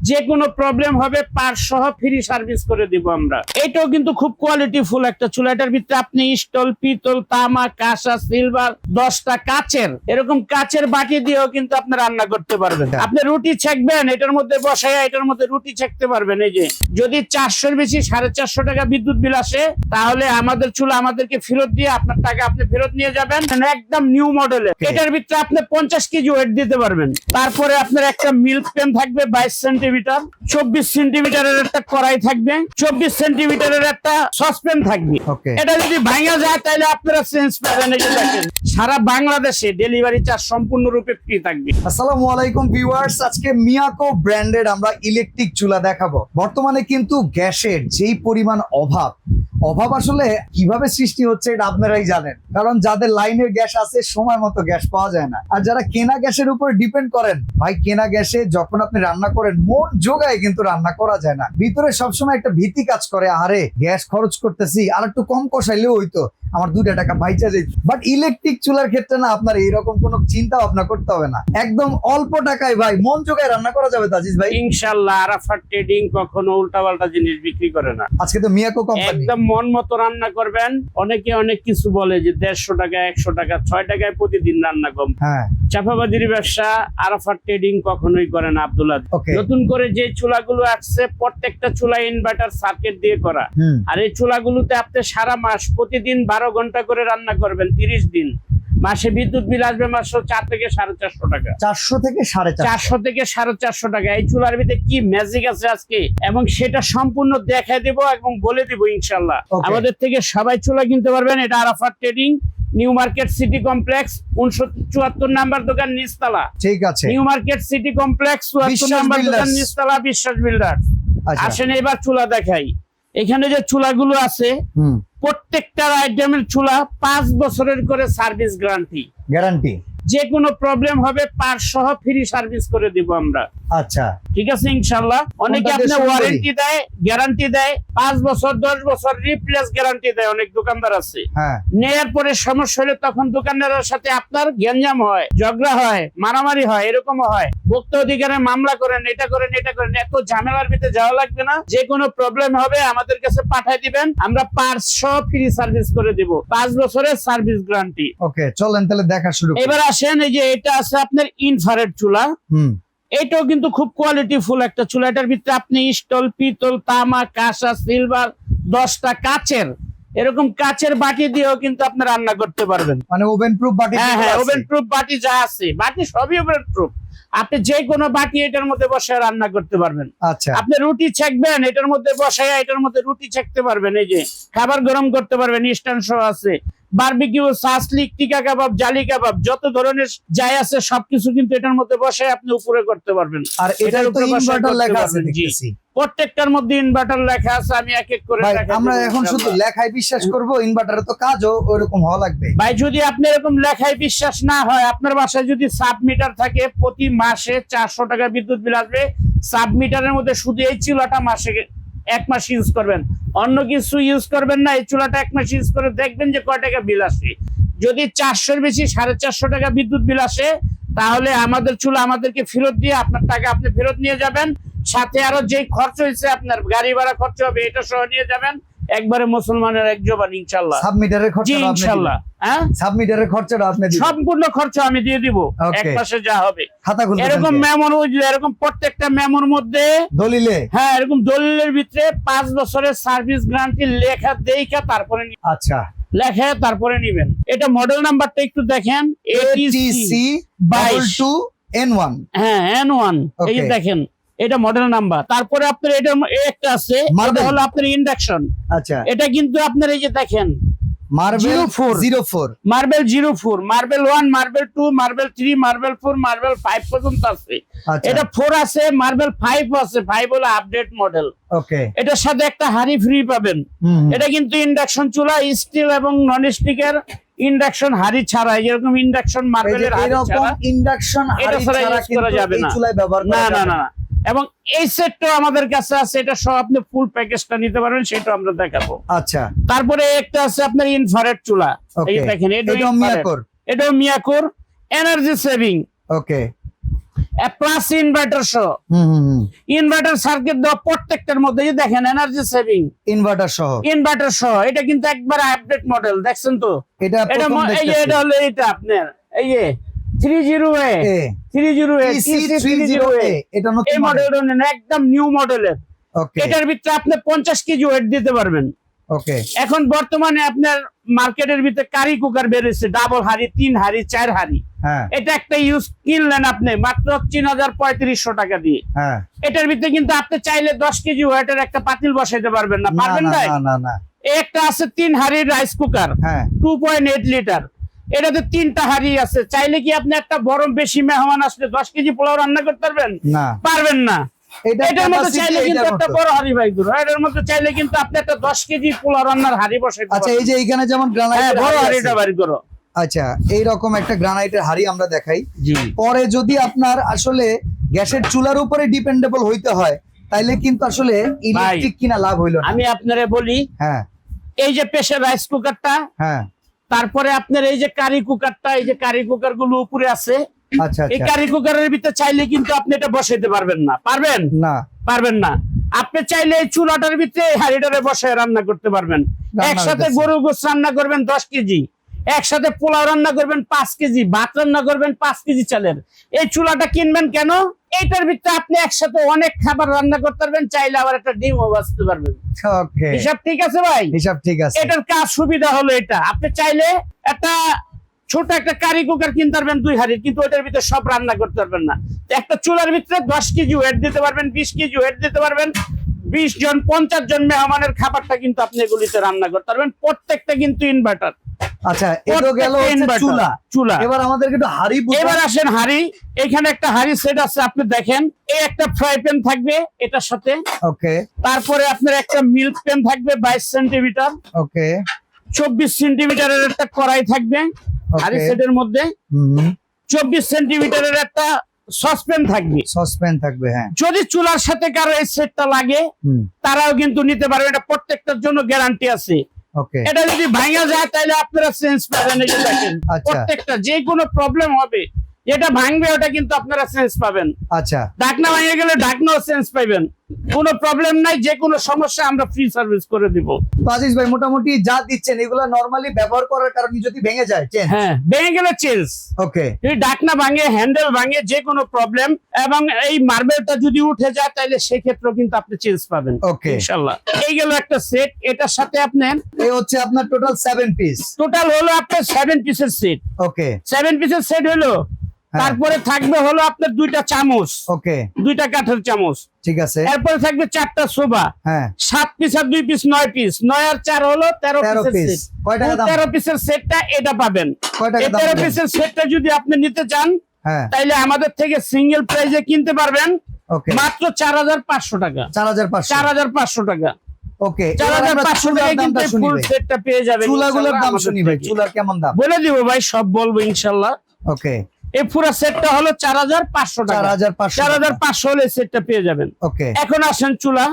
যে কোনো প্রবলেম হবে পার্ট সহ ফ্রি সার্ভিস করে দিব আমরা। এটাও কিন্তু খুব কোয়ালিটিফুল একটা চুলা। এটার ভিতরে আপনি স্টল, পিতল, তামা, কাঁসা, সিলভার, 10টা কাচের এরকম কাচের বাটি দিয়েও কিন্তু আপনি রান্না করতে পারবেন। আপনি রুটি ছেঁকবেন, এটার মধ্যে বসায় এটার মধ্যে রুটি ছেঁকতে পারবেন। এই যে যদি 400-এর বেশি 450 টাকা বিদ্যুৎ বিল আসে, তাহলে আমাদের চুলা আমাদেরকে ফেরত দিয়ে আপনার টাকা আপনি ফেরত নিয়ে যাবেন। একদম নিউ মডেলের। এটার ভিতরে আপনি 50 কেজি ওয়েট দিতে পারবেন। তারপরে আপনার একটা মিল্ক প্যান থাকবে 22 সেন্টিমিটার, 24 সেন্টিমিটারের একটা কড়াই থাকবে, 24 সেন্টিমিটারের একটা সসপ্যান থাকবে। এটা যদি ভাঙা যায় তাহলে আপনারা চেঞ্জ পাবেন। এই যে দেখেন, সারা বাংলাদেশে ডেলিভারি চার্জ সম্পূর্ণরূপে ফ্রি থাকবে। আসসালামু আলাইকুম ভিউয়ার্স, আজকে মিয়াকো ব্র্যান্ডেড আমরা ইলেকট্রিক চুলা দেখাবো। বর্তমানে কিন্তু গ্যাসের যেই পরিমাণ অভাব আসলে কিভাবে সৃষ্টি হচ্ছে এটা আপনারাই জানেন। কারণ যাদের লাইনের গ্যাস আছে সময় মতো গ্যাস পাওয়া যায় না, আর যারা কেনা গ্যাসের উপর ডিপেন্ড করেন, ভাই কেনা গ্যাসে যখন আপনি রান্না করেন মন জোগায় কিন্তু রান্না করা যায় না। ভিতরে সবসময় একটা ভীতি কাজ করে, আরে গ্যাস খরচ করতেছি, আর একটু কম কষাইলেও হইতো, আমার 2 টাকা বাইচা যেত। বাট ইলেকট্রিক চুলার ক্ষেত্রে না, আপনার এইরকম কোনো চিন্তা ভাবনা করতে হবে না। একদম অল্প টাকায় ভাই মন জোগায় রান্না করা যাবে। তাজিজ ভাই, ইনশাআল্লাহ আরাফাত ট্রেডিং কখনো উল্টাপাল্টা জিনিস বিক্রি করে না। আজকে তো মিয়াকো কোম্পানি, একদম মন মতো রান্না করবেন। অনেকে অনেক কিছু বলে যে 150 টাকা 100 টাকা 6 টাকায় প্রতিদিন রান্না কম। হ্যাঁ, চাপাবাজির ব্যবসা আরাফাত ট্রেডিং কখনোই করে না আব্দুল্লাহ। নতুন করে যে চুলাগুলো আসছে প্রত্যেকটা চুলা ইনভার্টার সার্কিট দিয়ে করা। আর এই চুলাগুলোতে আপনি সারা মাস প্রতিদিন 12 ঘন্টা করে রান্না করবেন 30 দিন। মাসে বিদ্যুৎ বিল আসবে মাত্র 4 থেকে 450 টাকা। 400 থেকে 450 থেকে 450 টাকা। এই চুলার ভিতরে কি ম্যাজিক আছে আজকে, এবং সেটা সম্পূর্ণ দেখাই দেব এবং বলে দিব ইনশাআল্লাহ। আমাদের থেকে সবাই চুলা কিনতে পারবেন। এটা Arafat trading, new market city complex, 74 number দোকান, নিচতলা। ঠিক আছে, new market city complex, 74 number দোকান, নিচতলা, বিশ্বাস বিল্ডার। আসেন এবার চুলা দেখাই। এখানে যে চুলাগুলো আছে প্রত্যেকটা আইটেমের চুলা 5 বছরের করে সার্ভিস গ্যারান্টি। যে কোনো প্রবলেম হবে পার্ট সহ ফ্রি সার্ভিস করে দিব আমরা। আচ্ছা, ঠিক আছে ইনশাআল্লাহ। অনেকে আপনি ওয়ারেন্টি দেয়, গ্যারান্টি দেয় 5 বছর 10 বছর রিপ্লেস গ্যারান্টি দেয়। অনেক দোকানদার আছে, নেয়ার পরে সমস্যা হলে তখন দোকানদারের সাথে আপনার গ্যাঞ্জাম হয়, ঝগড়া হয়, মারামারি হয়, এরকমও হয়। ভোক্তা অধিকারে মামলা করেন, এটা করেন, এটা করেন। এত ঝামেলার ভিতরে যাওয়া লাগবে না। যে কোনো প্রবলেম হবে আমাদের কাছে পাঠিয়ে দিবেন, আমরা পার্টস সহ ফ্রি সার্ভিস করে দিব। 5 বছরের সার্ভিস গ্যারান্টি। ওকে, চলেন তাহলে দেখা শুরু করি। এবার আসেন, এই যে এটা আছে আপনার ইনফ্রারেড চুলা। এটাও কিন্তু খুব কোয়ালিটিফুল একটা চুলা। এটার ভিতরে আপনি স্টল, পিতল, তামা, কাঁসা, সিলভার, 10টা কাচের এরকম কাচের বাটি দিয়েও কিন্তু আপনি রান্না করতে পারবেন। মানে ওভেন প্রুফ বাটি? হ্যাঁ, ওভেন প্রুফ বাটি যা আছে, বাটি সবই ওভেন প্রুফ। আপনি যে কোনো বাটি এটার মধ্যে বসায় রান্না করতে পারবেন। আচ্ছা, আপনি রুটি ছেঁকবেন, এটার মধ্যে বসায় এটার মধ্যে রুটি ছেঁকতে পারবেন। এই যে খাবার গরম করতে পারবেন, স্ট্যান্ড সহ আছে। বারবিকিউ, সাসলিক, টিকা কাবাব, জালি কাবাব, যত ধরনের যাই আছে সবকিছু কিন্তু এটার মধ্যে বসে আপনি উপরে করতে পারবেন। আর এটার উপরে ইনভার্টার লেখা আছে দেখতেছি। প্রত্যেকটার মধ্যে ইনভার্টার লেখা আছে। আমি এক এক করে দেখাই। আমরা এখন শুধু লেখায় বিশ্বাস করব, ইনভার্টারে তো কাজও ওরকম হওয়া লাগবে। ভাই যদি আপনি এরকম লেখায় বিশ্বাস না হয়, আপনার বাসায় যদি সাব মিটার থাকে, প্রতি মাসে 400 টাকা বিদ্যুৎ বিল আসবে। সাব মিটারের মধ্যে শুধু এই চুলাটা মাসে 1 মাস ইউজ করবেন, অন্য কিছু ইউজ করবেন না। এই চুলাটা 1 মাস ইউজ করে দেখবেন যে কয় টাকা বিল আসে। যদি 400-এর বেশি 450 টাকা বিদ্যুৎ বিল আসে, তাহলে আমাদের চুলা আমাদেরকে ফেরত দিয়ে আপনার টাকা আপনি ফেরত নিয়ে যাবেন। সাথে আরো যে খরচ হয়েছে, আপনার গাড়ি ভাড়া খরচ হবে, এটা সহ নিয়ে যাবেন। একবারে মুসলমানের এক জবান ইনশাআল্লাহ। সাবমিটারের খরচা ইনশাআল্লাহ, হ্যাঁ, সাবমিটারের খরচাটা আপনি দিবেন, সম্পূর্ণ খরচ আমি দিয়ে দিব। 1 মাসে যা হবে। খাতা খুলতে এরকম মেমোর, এরকম প্রত্যেকটা মেমোর মধ্যে দলিলে, হ্যাঁ, এরকম দলিলের ভিতরে 5 বছরের সার্ভিস গ্যারান্টি লেখা দেখা তারপরে। আচ্ছা, লেখা তারপরে নিবেন। এটা মডেল নাম্বারটা একটু দেখেন, ATC 22N1। হ্যাঁ, N1। এই দেখেন, এটা মডেল নাম্বার। তারপরে আপনার এটা একটা আছে, এটা হলো আপনার ইন্ডাকশন। আচ্ছা, এটা কিন্তু আপনার এই যে দেখেন marble 04, marble 04, marble 1, marble 2, marble 3, marble 4, marble 5 পর্যন্ত আছে। এটা 4 আছে, মার্বেল 5 আছে। 5 হলো আপডেট মডেল। ওকে, এটার সাথে একটা হাঁড়ি ফ্রি পাবেন। এটা কিন্তু ইন্ডাকশন চুলা, স্টিল এবং নন স্টিকের ইন্ডাকশন হাঁড়ি ছাড়া। এরকম ইন্ডাকশন মার্বেলের হাঁড়ি ছাড়া, ইন্ডাকশন হাঁড়ি ছাড়া করা যাবে না। চুলায় ব্যবহার করা যাবে না। এবং এই সেটটা আমাদের কাছে আছে। এটা সব আপনি ফুল প্যাকেজটা নিতে পারবেন, সেটা আমরা দেখাবো। আচ্ছা, তারপরে একটা আছে আপনার ইনফ্রারেড চুলা। এই দেখেন, এটাও মিয়াকোর, এনার্জি সেভিং। ওকে, প্লাস ইনভার্টার সহ। ইনভার্টার সার্কিট দেওয়া প্রত্যেকটার মধ্যে যে দেখেন এনার্জি সেভিং ইনভার্টার সহ। ইনভার্টার সহ। এটা কিন্তু একবার আপডেট মডেল, দেখছেন তো? এটা এটা প্রথম এই যে দেখতেছি। এটা হলো এটা আপনার এই যে 30A এ, 30A TC30A, এটা নতুন এই মডেল। মডেলটা নেন, একদম নিউ মডেলের। ওকে এটার ভিতরে আপনি 50 কেজি ওয়েট দিতে পারবেন। ওকে এখন বর্তমানে আপনার মার্কেটের ভিতরে কারি কুকার বেরিয়েছে, ডাবল হাড়ি, 3 হাড়ি, 4 হাড়ি। হ্যাঁ এটা একটা ইউজ কিনলেন আপনি মাত্র ৩,৩৫০ টাকা দিয়ে। হ্যাঁ। এটার ভিতরে কিন্তু আপনি চাইলে 10 কেজি ওয়েটের একটা পাতিল বসাইতে পারবেন না, না পারবেন না ভাই? না না না। একটা আছে 3 হাড়ির রাইস কুকার, হ্যাঁ 2.8 লিটার। এটাতে 3টা হাড়ি আছে। চাইলে কি আপনি একটা বড় বেশি মেহমান আসলে 10 কেজি পোলাও রান্না করতে পারবেন? না। পারবেন না। এটার মধ্যে capacity চাইলে কিন্তু এটার একটা মতো। বড় হাড়ি ভাই দূর, এটার মধ্যে চাইলে কিন্তু আপনি একটা 10 কেজি পোলাও রান্নার হাড়ি বসাইতে আচ্ছা, পারবেন। এই যে এইখানে যেমন হ্যাঁ, গ্রানাইট বড় হাড়িটা বাড়ি করো। আচ্ছা, এইরকম একটা গ্রানাইটের হাড়ি আমরা দেখাই। জি। পরে যদি আপনার আসলে গ্যাসের চুলার উপরে ডিপেন্ডেবল হইতে হয়, তাইলে কিন্তু আসলে ইলেকট্রিক কিনা লাভ হইলো না। আমি আপনারে বলি, হ্যাঁ এই যে প্রেসার রাইস কুকারটা, হ্যাঁ। তারপরে আপনার এই যে কারি কুকারটা, এই যে কারি কুকার গুলো উপরে আছে, আচ্ছা এই আচ্ছা। কারি কুকারের ভিতরে চাইলে কিন্তু আপনি এটা বসাইতে পারবেন না। পারবেন? না, পারবেন না। আপনি চাইলে এই চুলাটার ভিতরে এই হাড়িটারে বসায় রান্না করতে পারবেন। রান্না একসাথে করতেছি। গরু গোস রান্না করবেন 10 কেজি, একসাথে পোলাও রান্না করবেন 5 কেজি, ভাত রান্না করবেন 5 কেজি চালের। এই চুলাটা কিনবেন কেন? এইটার ভিতরে আপনি একসাথে অনেক খাবার রান্না করতে পারবেন, চাইলে আবার একটা ডিমও বাঁচতে পারবেন। ওকে, হিসাব ঠিক আছে ভাই? হিসাব ঠিক আছে। এটার কাজ সুবিধা হলো এটা, আপনি চাইলে একটা ছোট একটা কারি কুকার কিনতে পারবেন 2 হাড়ির, কিন্তু ওটার ভিতরে সব রান্না করতে পারবেন না। একটা চুলার ভিতরে 10 কেজি ওয়েট দিতে পারবেন, 20 কেজি ওয়েট দিতে পারবেন। 20 জন 50 জন মেহমানের খাবারটা কিন্তু আপনি এগুলিতে রান্না করতে পারবেন। প্রত্যেকটা কিন্তু ইনভার্টার। আচ্ছা, এটা গেল হচ্ছে চুলা। চুলা। এবার আমাদেরকে একটু হাড়ি এবার আসেন হাড়ি। এখানে একটা হাড়ি সেট আছে, আপনি দেখেন। এই একটা ফ্রাই প্যান থাকবে এটার সাথে। ওকে তারপরে আপনার একটা মিল্ক প্যান থাকবে 22 সেন্টিমিটার। ওকে 24 সেন্টিমিটারের একটা কড়াই থাকবে হাড়ি সেটের মধ্যে। 24 সেন্টিমিটারের একটা সসপ্যান থাকবে। সসপ্যান থাকবে, হ্যাঁ। যদি চুলার সাথে কারো এই সেটটা লাগে, তারাও কিন্তু নিতে পারবে। এটা প্রত্যেকটার জন্য গ্যারান্টি আছে। ওকে এটা যদি ভাঙা যায় তাহলে আপনারা চেঞ্জ পাবেন। এই যে দেখেন, আচ্ছা। প্রত্যেকটা যে কোনো প্রবলেম হবে, যেটা ভাঙবে ওটা কিন্তু আপনারা চেঞ্জ পাবেন। আচ্ছা, ঢাকনা ভেঙে গেলে ঢাকনাও চেঞ্জ পাবেন। কোনো প্রবলেম নাই, যে কোনো সমস্যা আমরা ফ্রি সার্ভিস করে দিব। তো আজিজ ভাই, মোটামুটি যা দিচ্ছেন এগুলা নরমালি ব্যবহার করার কারণে যদি ভেঙে যায় চেঞ্জ। হ্যাঁ, ভেঙে গেলে চেঞ্জ। ওকে যদি ঢাকনা ভাঙে, হ্যান্ডেল ভাঙে, যে কোনো প্রবলেম, এবং এই মার্বেলটা যদি উঠে যায় তাহলে সেক্ষেত্রেও কিন্তু আপনি চেঞ্জ পাবেন ওকে। ইনশাআল্লাহ। এই গেল একটা সেট। এটার সাথে আপনার এই হচ্ছে আপনার টোটাল 7 পিস। টোটাল হলো আপনার 7 পিসের সেট। ওকে 7 পিসের সেট হলো। তারপরে থাকবে হলো আপনার 2টা চামচ, ওকে 2টা কাঠের চামচ। ঠিক আছে। এরপরে থাকবে 4টা সোফা। হ্যাঁ 7 পিস আর 2 পিস 9 পিস। 9 আর 4 হলো 13 13 পিসের পিস। সেট। কয় টাকা দাম? 13 পিসের সেটটা এটা পাবেন। কয় টাকা এই দাম 13 দিবেন? পিসের সেটটা যদি আপনি নিতে চান, হ্যাঁ তাইলে আমাদের থেকে সিঙ্গেল প্রাইজে কিনতে পারবেন ওকে মাত্র 4500 টাকা। 4500। 4500 টাকা। ওকে, 4500 টাকা কিন্তু ফুল সেটটা পেয়ে যাবেন। চুলাগুলোর দাম ইনশাআল্লাহ শুনি ভাই, আমাদের থেকে। চুলার কেমন দাম? বলে দিব ভাই, সব বলবো ইনশাআল্লাহ। ওকে এই পুরো সেটটা হলো 4500 টাকা। 4500 4500 হলে সেটটা পেয়ে যাবেন। ওকে। এখন আসেন চুলা।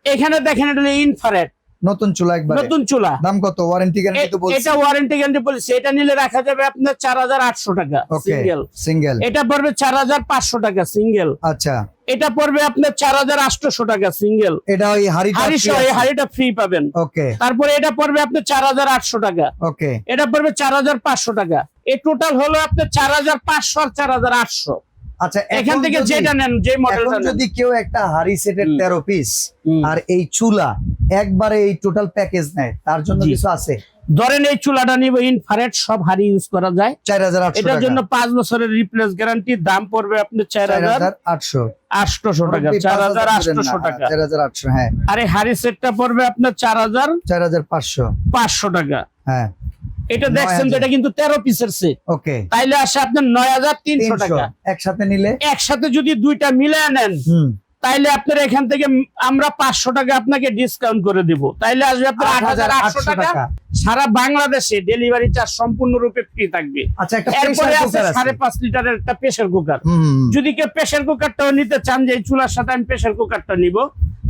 এখানে দেখেন এটা হলো ইনফ্রারেড নতুন চুলা একবারে। নতুন চুলা। দাম কত? ওয়ারেন্টি গ্যারান্টি তো বলছেন। এটা ওয়ারেন্টি গ্যারান্টি বলছি। এটা নিলে রাখা যাবে আপনার 4800 টাকা ওকে সিঙ্গেল। সিঙ্গেল। এটা পড়বে 4500 টাকা সিঙ্গেল। আচ্ছা, এটা পড়বে আপনার 4800 টাকা সিঙ্গেল। এটা ওই হাড়িটা হাড়ি সহ এই হাড়িটা ফ্রি পাবেন। ওকে তারপরে এটা পড়বে আপনার 4800 টাকা। ওকে এটা পড়বে 4500 টাকা। এই টোটাল হলো আপনার 4500 আর 4800। আচ্ছা, এখান থেকে যেটা নেন, যে মডেলটা এখন নেন। যদি কেউ একটা হাড়ি সেটের 13 পিস আর এই চুলা একবারে এই টোটাল প্যাকেজ নেয়, তার জন্য জি। কিছু আছে? ধরেন এই চুলাটা নিব, ইনফ্রারেড সব হাড়ি ইউজ করা যায়। 4800 এটার টাকা। জন্য 5 বছরের রিপ্লেস গ্যারান্টি। দাম পড়বে আপনার 4800 4800 টাকা। 4800 টাকা। 4800, হ্যাঁ। আর এই হাড়ি সেটটা পড়বে আপনার 4500 টাকা। হ্যাঁ। এটা দেখছেন তো, এটা কিন্তু 13 পিসের সেট। ওকে, তাইলে আসে আপনার 9300 টাকা। একসাথে নিলে একসাথে যদি দুইটা মিলে নেন, তাইলে আপনার এখান থেকে আমরা 500 টাকা আপনাকে ডিসকাউন্ট করে দিব। তাইলে আসবে আপনার 8800 টাকা। সারা বাংলাদেশে ডেলিভারি চার্জ সম্পূর্ণরূপে ফ্রি থাকবে। আচ্ছা, একটা এরপরে প্রেসার আছে কুকার আছে। 5.5 লিটারের একটা প্রেসার কুকার। যদি কেউ প্রেসার কুকারটাও নিতে চান, যে এই চুলার সাথে আমি প্রেসার কুকারটা নিব,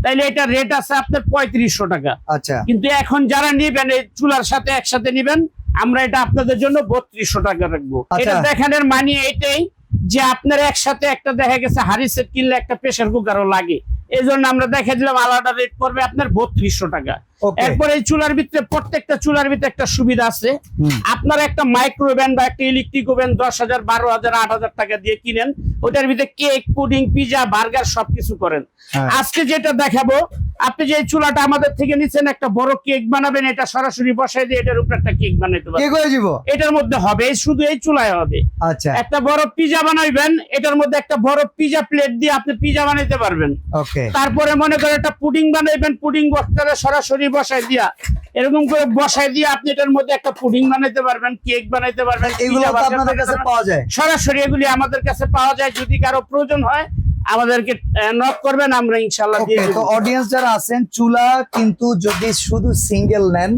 তাইলে এটা রেট আছে আপনার 3500 টাকা। আচ্ছা, কিন্তু এখন যারা নিবেন এই চুলার সাথে একসাথে নিবেন, আমরা এটা আপনাদের জন্য 3200 টাকা রাখবো। আচ্ছা। এটা দেখানোর মানে এটাই যে আপনার একসাথে একটা দেখা গেছে হাড়ি সেট কিনলে একটা প্রেসার কুকারও লাগে, এই জন্য আমরা দেখে দিলাম আলাদা রেট পড়বে আপনার 3200 টাকা। Okay. এরপর এই চুলার ভিতরে প্রত্যেকটা চুলার ভিতরে একটা সুবিধা আছে, আপনার একটা মাইক্রোওভেন বা একটা ইলেকট্রিক ওভেন 10,000 12,000 8,000 টাকা দিয়ে কিনেন, ওটার ভিতরে কেক পুডিং পিজা বার্গার সবকিছু করেন। হ্যাঁ। আজকে যেটা দেখাবো, আপনি যে এই চুলাটা আমাদের থেকে নিচ্ছেন একটা বড় কেক বানাবেন, এটা সরাসরি বসাই দিয়ে এটার উপর একটা কেক বানাইতে কে পারবেন। করে দিব? এটার মধ্যে হবে, শুধু এই চুলায় হবে। আচ্ছা, একটা বড় পিজা বানাইবেন, এটার মধ্যে একটা বড় পিজা প্লেট দিয়ে আপনি পিজা বানাইতে পারবেন। ওকে, তারপরে মনে করেন একটা পুডিং বানাইবেন, পুডিং বক্সটারে সরাসরি বসাই দিয়া এরকম করে বসাই দিয়ে আপনি এটার মধ্যে একটা পুডিং বানাইতে পারবেন, কেক বানাইতে পারবেন। এগুলো pizza তো বানাইতে আপনাদের কাছে পারবেন। পাওয়া যায়? সরাসরি এগুলি আমাদের কাছে পাওয়া যায়, যদি কারো প্রয়োজন হয় আমাদেরকে নক করবেন, আমরা ইনশাআল্লাহ দিয়ে ওকে, দেব। তো অডিয়েন্স যারা আছেন, চুলা কিন্তু যদি শুধু সিঙ্গেল নেন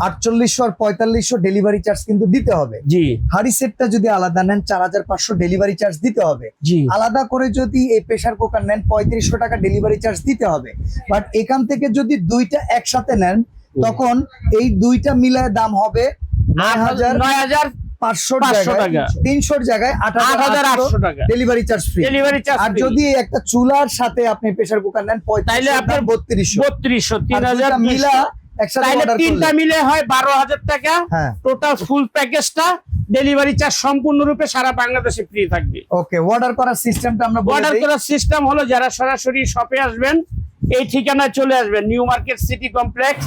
4800 আর 4500 ডেলিভারি চার্জ কিন্তু দিতে হবে। জি হাড়ি সেটটা যদি আলাদা নেন 4500 ডেলিভারি চার্জ দিতে হবে। জি আলাদা করে যদি এই প্রেসার কুকার নেন 3500 টাকা ডেলিভারি চার্জ দিতে হবে। বাট এখান থেকে যদি দুইটা একসাথে নেন তখন এই দুইটা মিলায় দাম হবে 9500 500 টাকা, টাকা। 300 জায়গায় 8800 টাকা delivery charge free. Delivery charge. আর যদি একটা চুলার সাথে আপনি প্রেসার কুকার নেন তাইলে 3500 আপনার 3200 3200 আর দুইটা 3000 মিলা একসাথে তাইলে অর্ডার তিনটা করলে মিলে হয় 12,000 টাকা। হ্যাঁ। টোটাল ফুল প্যাকেজটা ডেলিভারি চার্জ সম্পূর্ণরূপে সারা বাংলাদেশে ফ্রি থাকবে। ওকে, অর্ডার করার সিস্টেমটা আমরা বলে অর্ডার দেই। করার সিস্টেম হলো, যারা সরাসরি শপে আসবেন এই ঠিকানায় চলে আসবেন, নিউ মার্কেট সিটি কমপ্লেক্স,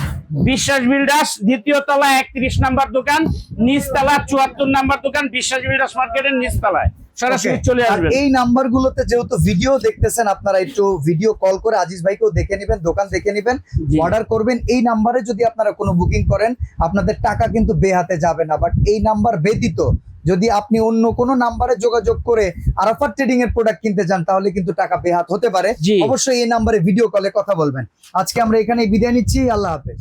বিশ্বাস বিল্ডার্স, দ্বিতীয় তলা 31 নাম্বার দোকান, নিচতলা 74 নাম্বার দোকান, বিশ্বাস বিল্ডার্স মার্কেটের নিচতলায় সরাসরি Okay, চলে আর আসবেন। এই নাম্বারগুলোতে যেহেতু ভিডিও দেখতেছেন, আপনারা একটু ভিডিও কল করে আজিজ ভাইকেও দেখে নেবেন, দোকান দেখে নেবেন, জি। অর্ডার করবেন। এই নাম্বারে যদি আপনারা কোনো বুকিং করেন আপনাদের টাকা কিন্তু বেহাতে যাবে না। বাট এই নাম্বার ব্যতীত যদি আপনি অন্য কোনো নাম্বারে যোগাযোগ করে আরাফাত ট্রেডিং এর প্রোডাক্ট কিনতে চান তাহলে কিন্তু টাকা বেহাত হতে পারে। জি। অবশ্যই এই নাম্বারে ভিডিও কলে কথা বলবেন। আজকে আমরা এখানে বিদায় নিচ্ছি, আল্লাহ হাফেজ।